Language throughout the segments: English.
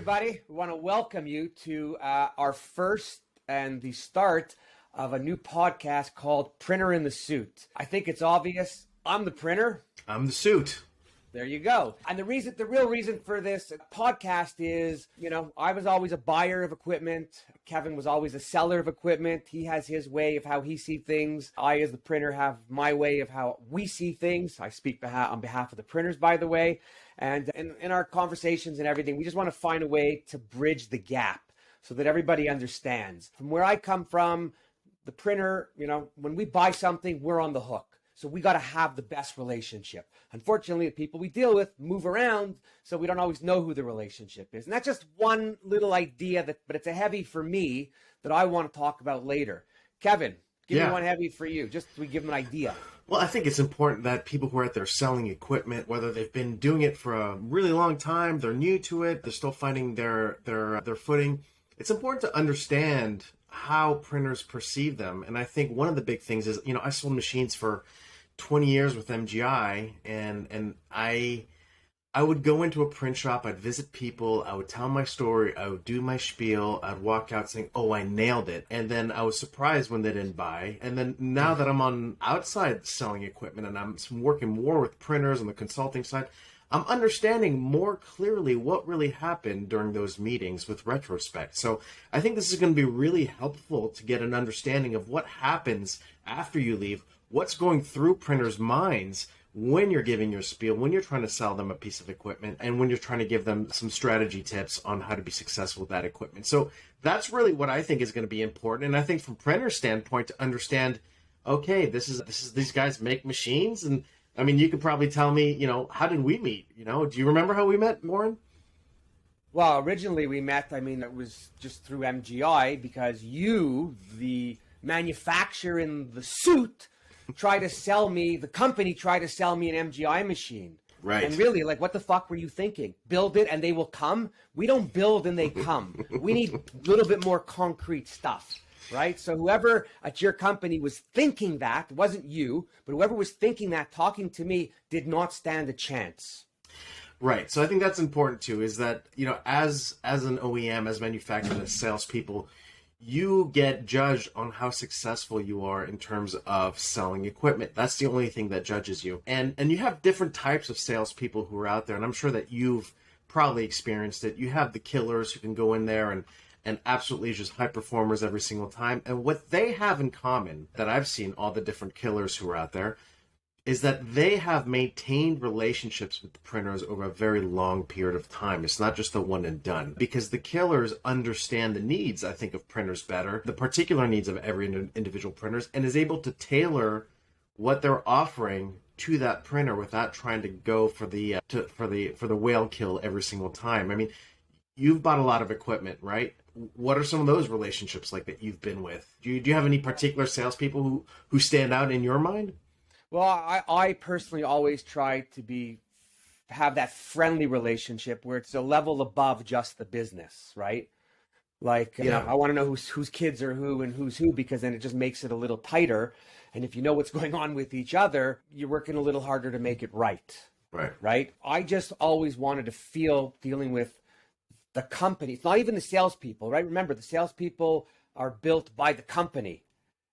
everybody. We want to welcome you to our first and the start of a new podcast called Printer in the Suit. I think it's obvious. I'm the printer. I'm the suit. There you go. And the real reason for this podcast is, I was always a buyer of equipment. Kevin was always a seller of equipment. He has his way of how he sees things. I, as the printer, have my way of how we see things. I speak on behalf of the printers, by the way. And in our conversations and everything, we just want to find a way to bridge the gap so that everybody understands. From where I come from, the printer, when we buy something, we're on the hook. So we got to have the best relationship. Unfortunately, the people we deal with move around, so we don't always know who the relationship is. And that's just one little idea, but it's a heavy for me that I want to talk about later. Kevin, give me one heavy for you, just so we give them an idea. Well, I think it's important that people who are out there selling equipment, whether they've been doing it for a really long time, they're new to it, they're still finding their footing. It's important to understand how printers perceive them. And I think one of the big things is, I sold machines for 20 years with MGI, and I would go into a print shop, I'd visit people, I would tell my story, I would do my spiel, I'd walk out saying, oh, I nailed it. And then I was surprised when they didn't buy. And then now that I'm on outside selling equipment and I'm working more with printers on the consulting side, I'm understanding more clearly what really happened during those meetings with retrospect. So I think this is going to be really helpful to get an understanding of what happens after you leave, what's going through printers' minds when you're giving your spiel, when you're trying to sell them a piece of equipment, and when you're trying to give them some strategy tips on how to be successful with that equipment. So that's really what I think is going to be important. And I think from printer's standpoint to understand, okay, this is these guys make machines. And I mean, you could probably tell me, how did we meet? Do you remember how we met, Warren? Well, originally we met, it was just through MGI because you, the manufacturer in the suit, the company tried to sell me an MGI machine. Right. And really, what the fuck were you thinking? Build it and they will come? We don't build and they come. We need a little bit more concrete stuff. Right? So whoever at your company was thinking that, it wasn't you, but whoever was thinking that, talking to me, did not stand a chance. Right. So I think that's important too, is that, as an OEM, as manufacturers, as salespeople, you get judged on how successful you are in terms of selling equipment. That's the only thing that judges you. And you have different types of salespeople who are out there, and I'm sure that you've probably experienced it. You have the killers who can go in there and absolutely just high performers every single time. And what they have in common, that I've seen all the different killers who are out there, is that they have maintained relationships with the printers over a very long period of time. It's not just a one and done, because the killers understand the needs, I think, of printers better, the particular needs of every individual printers, and is able to tailor what they're offering to that printer without trying to go for the whale kill every single time. I mean, you've bought a lot of equipment, right? What are some of those relationships like that you've been with? Do you have any particular salespeople who stand out in your mind? Well, I personally always try to have that friendly relationship where it's a level above just the business, right? I want to know whose kids are who and who's who, because then it just makes it a little tighter. And if you know what's going on with each other, you're working a little harder to make it right. Right? I just always wanted to feel dealing with the company. It's not even the salespeople, right? Remember, the salespeople are built by the company,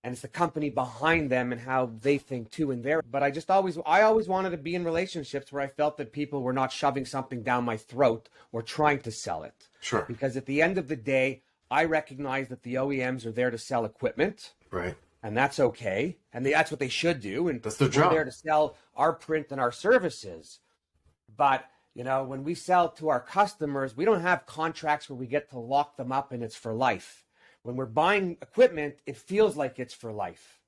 and it's the company behind them and how they think too. But I always wanted to be in relationships where I felt that people were not shoving something down my throat or trying to sell it. Sure. Because at the end of the day, I recognize that the OEMs are there to sell equipment. Right. And that's okay. And that's what they should do. And that's their job. We're there to sell our print and our services. But when we sell to our customers, we don't have contracts where we get to lock them up and it's for life. When we're buying equipment, it feels like it's for life,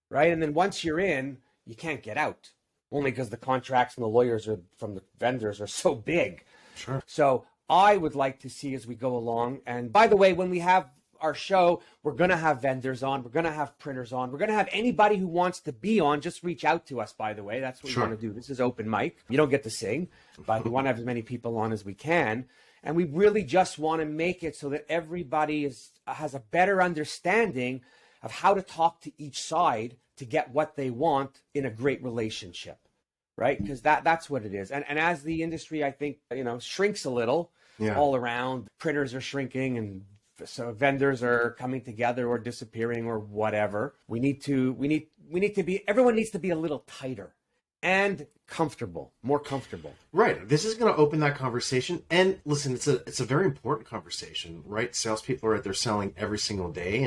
right? And then once you're in, you can't get out, only because the contracts and the lawyers from the vendors are so big. Sure. So I would like to see as we go along. And by the way, when we have our show, we're going to have vendors on. We're going to have printers on. We're going to have anybody who wants to be on. Just reach out to us, by the way. That's what we want to do. This is open mic. You don't get to sing, but we want to have as many people on as we can. And we really just want to make it so that everybody has a better understanding of how to talk to each side to get what they want in a great relationship, right? Because that's what it is. And as the industry, I think, shrinks a little, Yeah. all around. Printers are shrinking, and so vendors are coming together or disappearing or whatever. We need to be, everyone needs to be a little tighter and comfortable, more comfortable. Right. This is going to open that conversation. And listen, it's a very important conversation, right? Salespeople are out there selling every single day,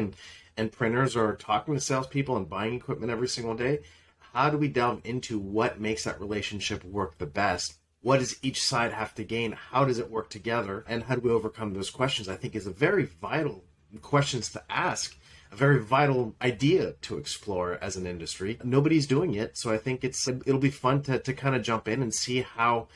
and printers are talking to salespeople and buying equipment every single day. How do we delve into what makes that relationship work the best? What does each side have to gain? How does it work together? And how do we overcome those questions? I think is a very vital questions to ask, a very vital idea to explore as an industry. Nobody's doing it, so I think it'll be fun to kind of jump in and see how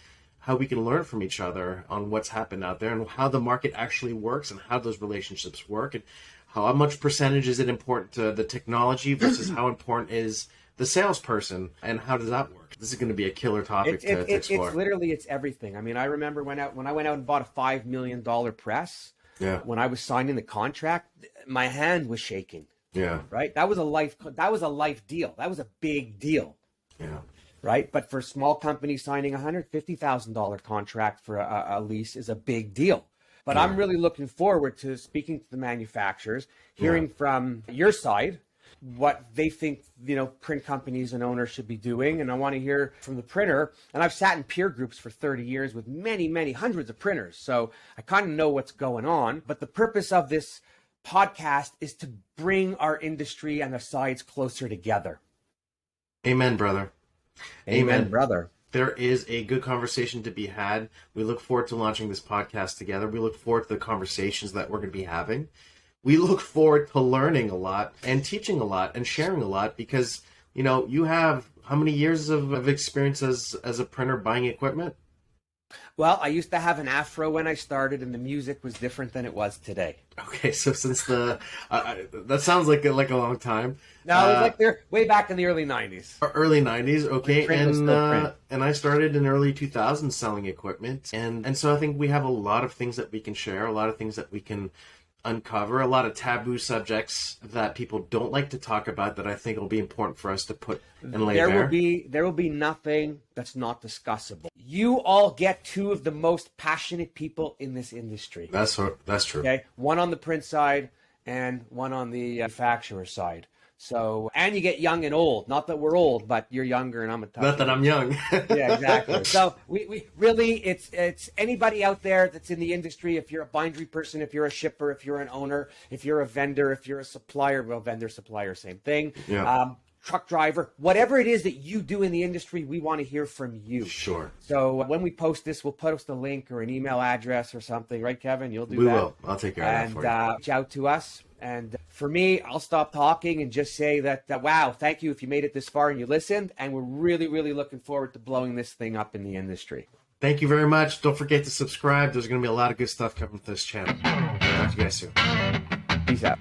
we can learn from each other on what's happened out there and how the market actually works and how those relationships work and how much percentage is it important to the technology versus how important is the salesperson and how does that work? This is going to be a killer topic to explore. It's everything. I mean, I remember when I went out and bought a $5 million press. Yeah. When I was signing the contract, my hand was shaking. Yeah. Right. That was a life deal. That was a big deal. Yeah. Right. But for small companies, signing $150,000 contract for a lease is a big deal. But I'm really looking forward to speaking to the manufacturers, hearing from your side what they think, print companies and owners should be doing. And I want to hear from the printer. And I've sat in peer groups for 30 years with many, many hundreds of printers. So I kind of know what's going on. But the purpose of this podcast is to bring our industry and the sides closer together. Amen, brother. Amen, brother. There is a good conversation to be had. We look forward to launching this podcast together. We look forward to the conversations that we're going to be having. We look forward to learning a lot and teaching a lot and sharing a lot because, you have how many years of experience as a printer buying equipment? Well, I used to have an afro when I started, and the music was different than it was today. Okay, so since that sounds like a long time. No, it was like they're way back in the early 90s. Early 90s, okay, and I started in early 2000s selling equipment, and so I think we have a lot of things that we can share, a lot of things that we can uncover, a lot of taboo subjects that people don't like to talk about that I think will be important for us to put and lay bare. There will be nothing that's not discussable. You all get two of the most passionate people in this industry. That's true. Okay, one on the print side and one on the manufacturer side. So, and you get young and old. Not that we're old, but you're younger and I'm a tough. Not that I'm young. Yeah, exactly. So we really, it's anybody out there that's in the industry. If you're a bindery person, if you're a shipper, if you're an owner, if you're a vendor, if you're a supplier, well, vendor, supplier, same thing. Yeah. Truck driver, whatever it is that you do in the industry, we want to hear from you. Sure. So when we post this, we'll post a link or an email address or something, right, Kevin? You'll do that. We will. I'll take care of that for you. Reach out to us. And for me, I'll stop talking and just say that, wow, thank you if you made it this far and you listened. And we're really, really looking forward to blowing this thing up in the industry. Thank you very much. Don't forget to subscribe. There's going to be a lot of good stuff coming to this channel. Talk to you guys soon. Peace out.